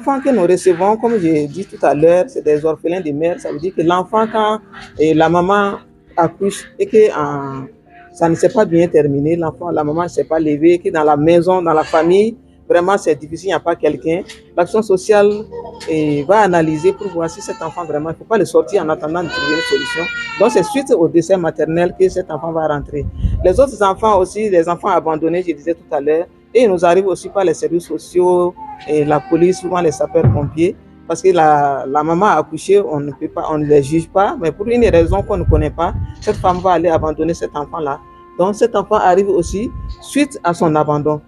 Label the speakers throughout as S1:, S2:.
S1: enfants que nous recevons, comme j'ai dit tout à l'heure, c'est des orphelins de mère. Ça veut dire que l'enfant, quand la maman accouche et que ça ne s'est pas bien terminé, l'enfant, la maman ne s'est pas levée, que dans la maison, dans la famille, vraiment c'est difficile, il n'y a pas quelqu'un. L'action sociale va analyser pour voir si cet enfant vraiment, il ne faut pas le sortir en attendant de trouver une solution. Donc c'est suite au décès maternel que cet enfant va rentrer. Les autres enfants aussi, les enfants abandonnés, je disais tout à l'heure, et il nous arrive aussi par les services sociaux et la police, souvent les sapeurs-pompiers, parce que la maman a accouché, on ne les juge pas, mais pour une raison qu'on ne connaît pas, cette femme va aller abandonner cet enfant-là. Donc cet enfant arrive aussi suite à son abandon.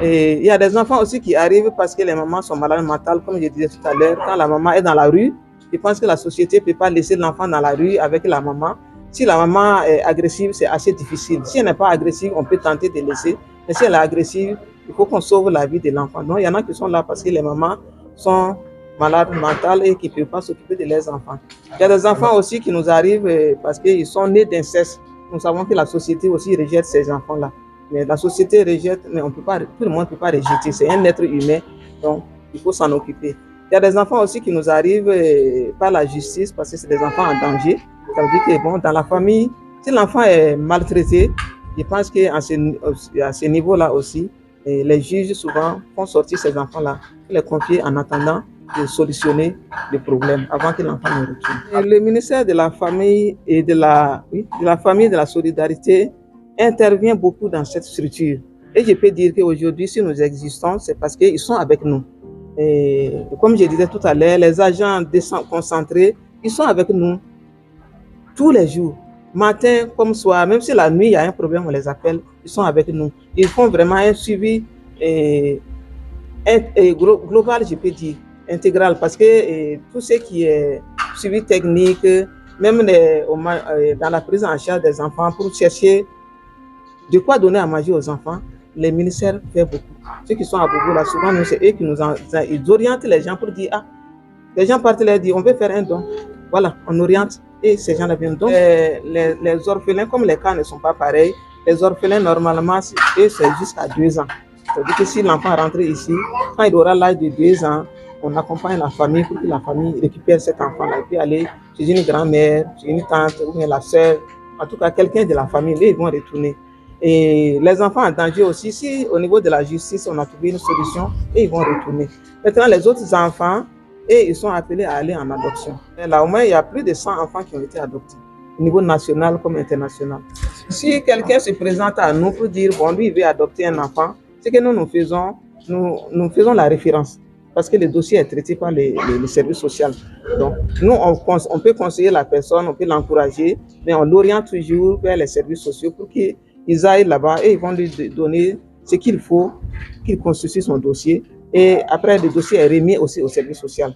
S1: Et il y a des enfants aussi qui arrivent parce que les mamans sont malades mentales, comme je disais tout à l'heure. Quand la maman est dans la rue, je pense que la société ne peut pas laisser l'enfant dans la rue avec la maman. Si la maman est agressive, c'est assez difficile. Si elle n'est pas agressive, on peut tenter de laisser. Mais si elle est agressive, il faut qu'on sauve la vie de l'enfant. Donc, il y en a qui sont là parce que les mamans sont malades mentales et qui ne peuvent pas s'occuper de leurs enfants. Il y a des enfants aussi qui nous arrivent parce qu'ils sont nés d'inceste. Nous savons que la société aussi rejette ces enfants-là. Mais la société rejette, mais on peut pas, tout le monde ne peut pas rejeter. C'est un être humain, donc il faut s'en occuper. Il y a des enfants aussi qui nous arrivent par la justice parce que c'est des enfants en danger. Ça veut dire que bon, dans la famille, si l'enfant est maltraité, je pense qu'à ce niveau-là aussi, les juges souvent font sortir ces enfants-là, les confier en attendant de solutionner le problème avant que l'enfant ne retourne. Le ministère de la Famille et de la Solidarité intervient beaucoup dans cette structure. Et je peux dire qu'aujourd'hui, si nous existons, c'est parce qu'ils sont avec nous. Et comme je disais tout à l'heure, les agents concentrés, ils sont avec nous tous les jours, matin comme soir, même si la nuit il y a un problème, on les appelle, ils sont avec nous. Ils font vraiment un suivi global, je peux dire, intégral, parce que tout ce qui est suivi technique, même dans la prise en charge des enfants, pour chercher de quoi donner à manger aux enfants, les ministères font beaucoup. Ceux qui sont à Bobo, là, souvent, c'est eux qui ils orientent les gens pour dire, les gens partent leur dire, on veut faire un don. Voilà, on oriente et ces gens-là viennent. Donc, les orphelins, comme les cas ne sont pas pareils, les orphelins, normalement, c'est jusqu'à 2 ans. C'est-à-dire que si l'enfant rentre ici, quand il aura l'âge de 2 ans, on accompagne la famille pour que la famille récupère cet enfant-là. Il peut aller chez une grand-mère, chez une tante ou bien la sœur, en tout cas quelqu'un de la famille, et ils vont retourner. Et les enfants en danger aussi, si au niveau de la justice, on a trouvé une solution, et ils vont retourner. Maintenant, les autres enfants, ils sont appelés à aller en adoption. Et là, au moins, il y a plus de 100 enfants qui ont été adoptés, au niveau national comme international. Si quelqu'un se présente à nous pour dire, bon, lui, il veut adopter un enfant, c'est que nous faisons la référence. Parce que le dossier est traité par les services sociaux. Donc, nous, on peut conseiller la personne, on peut l'encourager, mais on l'oriente toujours vers les services sociaux pour qu'ils aillent là-bas et ils vont lui donner ce qu'il faut, qu'il constitue son dossier. Et après, le dossier est remis aussi au service social.